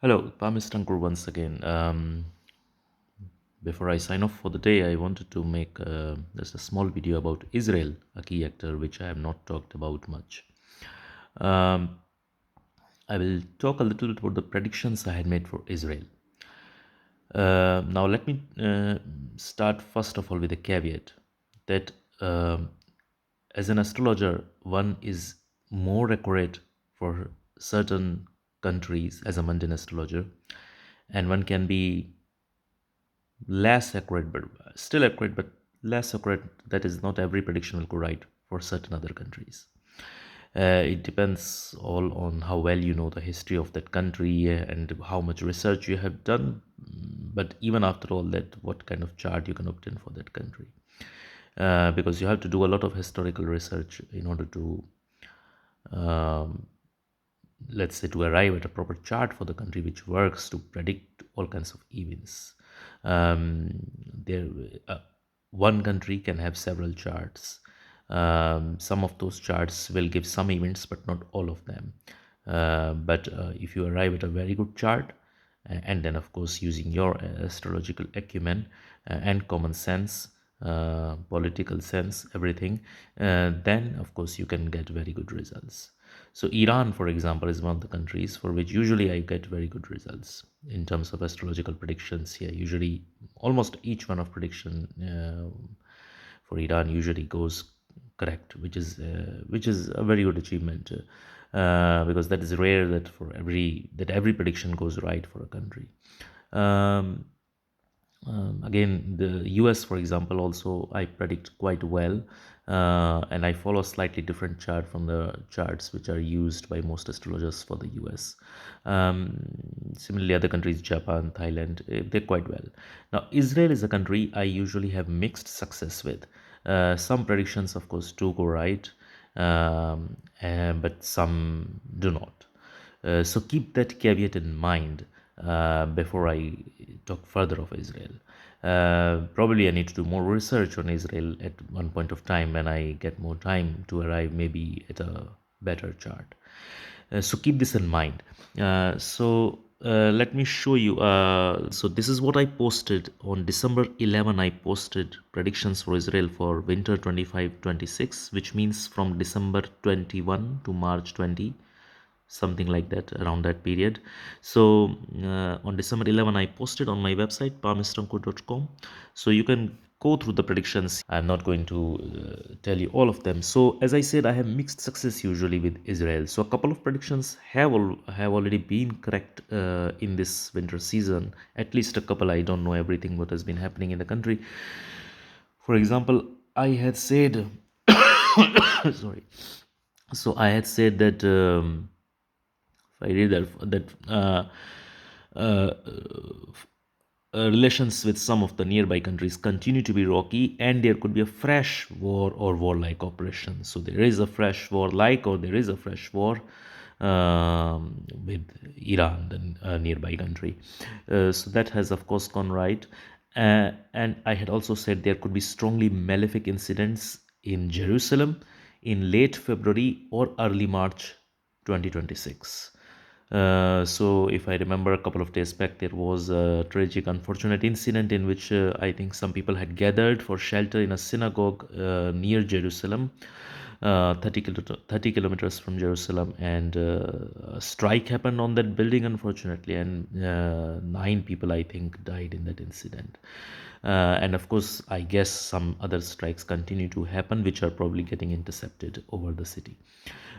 Hello, Pamis Tankur once again. Before I sign off for the day, I wanted to make just a small video about Israel, a key actor which I have not talked about much. Um, I will talk a little bit about the predictions I had made for Israel. Now, let me start first of all with a caveat that as an astrologer, one is more accurate for certain countries as a mundane astrologer, and one can be less accurate, but still accurate, but less accurate. That is, not every prediction will go right for certain other countries. It depends all on how well you know the history of that country and how much research you have done. But even after all that, what kind of chart you can obtain for that country? Because you have to do a lot of historical research in order to, um, let's say, to arrive at a proper chart for the country which works to predict all kinds of events. um, there One country can have several charts. Some of those charts will give some events but not all of them. But if you arrive at a very good chart, and then of course using your astrological acumen and common sense, political sense, everything, then of course you can get very good results. So Iran, for example, is one of the countries for which usually I get very good results in terms of astrological predictions. Here, usually almost each one of prediction for Iran usually goes correct, which is a very good achievement, because that is rare that every prediction goes right for a country. Um, Again, the US, for example, also I predict quite well, and I follow a slightly different chart from the charts which are used by most astrologers for the US. Um, Similarly, other countries, Japan, Thailand, they're quite well. Now, Israel is a country I usually have mixed success with. Some predictions, of course, do go right, but some do not. So keep that caveat in mind before I talk further of Israel. Probably I need to do more research on Israel at one point of time when I get more time to arrive maybe at a better chart. So keep this in mind. Let me show you. So this is what I posted on December 11. I posted predictions for Israel for winter 25-26, which means from December 21 to March 20, something like that, around that period. So on December 11 I posted on my website parmistankur.com, so you can go through the predictions. I'm not going to tell you all of them. So as I said, I have mixed success usually with Israel. So a couple of predictions have already been correct in this winter season, at least a couple. I don't know everything what has been happening in the country. For example, I had said sorry. So I had said that if I read that uh, relations with some of the nearby countries continue to be rocky, and there could be a fresh war or warlike operation. So there is a fresh warlike, or there is a fresh war with Iran, the nearby country. So that has, of course, gone right. And I had also said there could be strongly malefic incidents in Jerusalem in late February or early March 2026. So, if I remember, a couple of days back, there was a tragic, unfortunate incident in which I think some people had gathered for shelter in a synagogue near Jerusalem, 30 kilometers from Jerusalem, and a strike happened on that building, unfortunately, and 9 people, I think, died in that incident. And of course, I guess some other strikes continue to happen, which are probably getting intercepted over the city.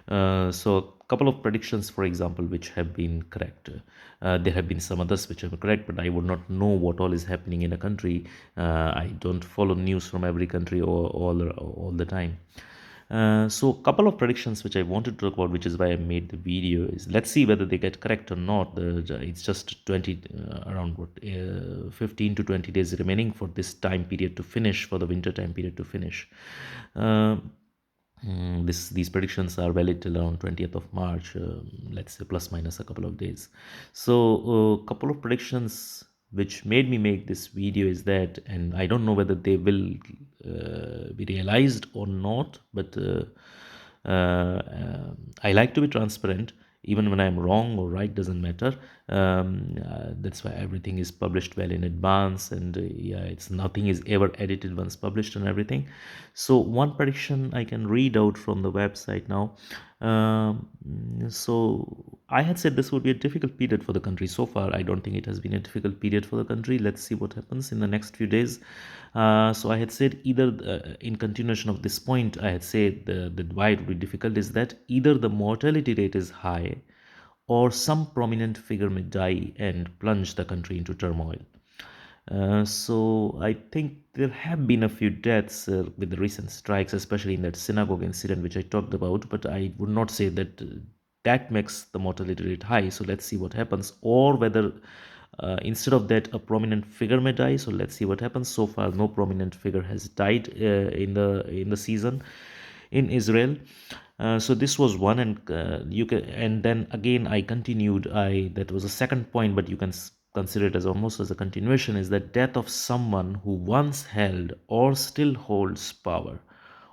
So a couple of predictions, for example, which have been correct. There have been some others which are correct, but I would not know what all is happening in a country. I don't follow news from every country all the time. So a couple of predictions which I wanted to talk about, which is why I made the video, is let's see whether they get correct or not. It's just 20 around 15 to 20 days remaining for this time period to finish, for the winter time period to finish. Uh, these predictions are valid till around 20th of March, let's say plus minus a couple of days. So a couple of predictions which made me make this video is that, and I don't know whether they will be realized or not, but I like to be transparent. even when I'm wrong or right, doesn't matter. That's why everything is published well in advance, and yeah, it's nothing is ever edited once published and everything. So one prediction I can read out from the website now. So I had said this would be a difficult period for the country. So far, I don't think it has been a difficult period for the country. Let's see what happens in the next few days. So I had said either in continuation of this point, I had said that why it would be difficult is that either the mortality rate is high, or some prominent figure may die and plunge the country into turmoil. So I think there have been a few deaths with the recent strikes, especially in that synagogue incident which I talked about. But I would not say that that makes the mortality rate high. So let's see what happens, or whether instead of that a prominent figure may die. So let's see what happens. So far, no prominent figure has died in the season in Israel. So this was one, and you can, and then again I continued. I That was a second point, but you can consider it as almost as a continuation. Is that death of someone who once held or still holds power,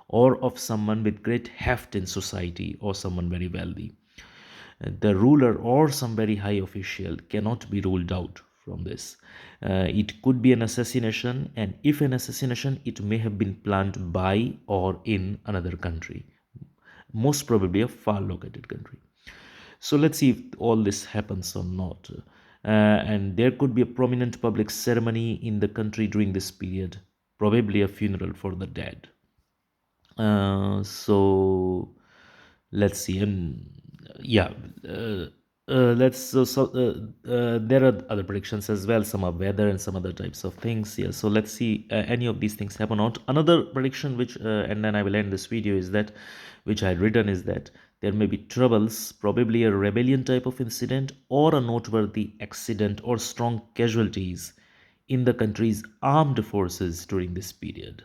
or of someone with great heft in society, or someone very wealthy. The ruler or some very high official cannot be ruled out from this. It could be an assassination, and if an assassination, it may have been planned by or in another country, most probably a far located country. So let's see if all this happens or not. And there could be a prominent public ceremony in the country during this period, probably a funeral for the dead. So let's see. And yeah, let's there are other predictions as well. Some are weather and some other types of things. Yeah, so let's see any of these things happen or not. Another prediction which and then I will end this video, is that which I had written, is that there may be troubles, probably a rebellion type of incident, or a noteworthy accident or strong casualties in the country's armed forces during this period.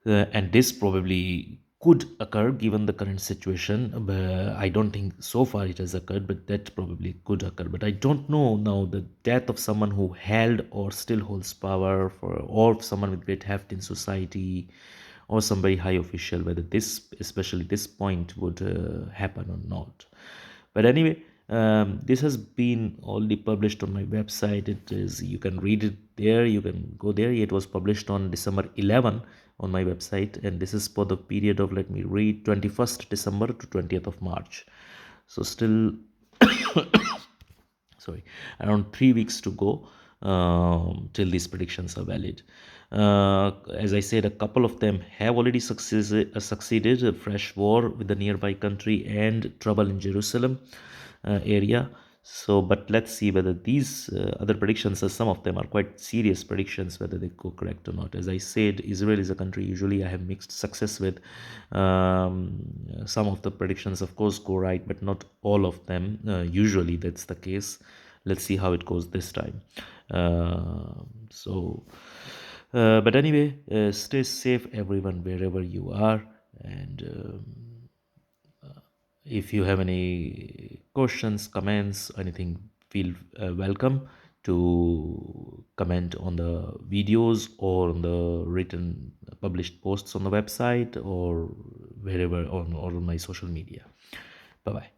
And this probably could occur given the current situation. I don't think so far it has occurred, but that probably could occur. But I don't know now the death of someone who held or still holds power, or someone with great heft in society, or some very high official, whether this, especially this point, would happen or not. But anyway, this has been already published on my website. It is, you can read it there, you can go there. It was published on December 11 on my website, and this is for the period of, let me read, 21st December to 20th of March. So still sorry, around 3 weeks to go till these predictions are valid. As I said, a couple of them have already succeeded. A fresh war with the nearby country and trouble in Jerusalem area. So, but let's see whether these other predictions, as some of them are quite serious predictions, whether they go correct or not. As I said, Israel is a country usually I have mixed success with. Some of the predictions, of course, go right, but not all of them. Usually that's the case. Let's see how it goes this time. But anyway, stay safe, everyone, wherever you are. And if you have any questions, comments, anything, feel welcome to comment on the videos or on the written published posts on the website, or wherever, or on my social media. Bye bye.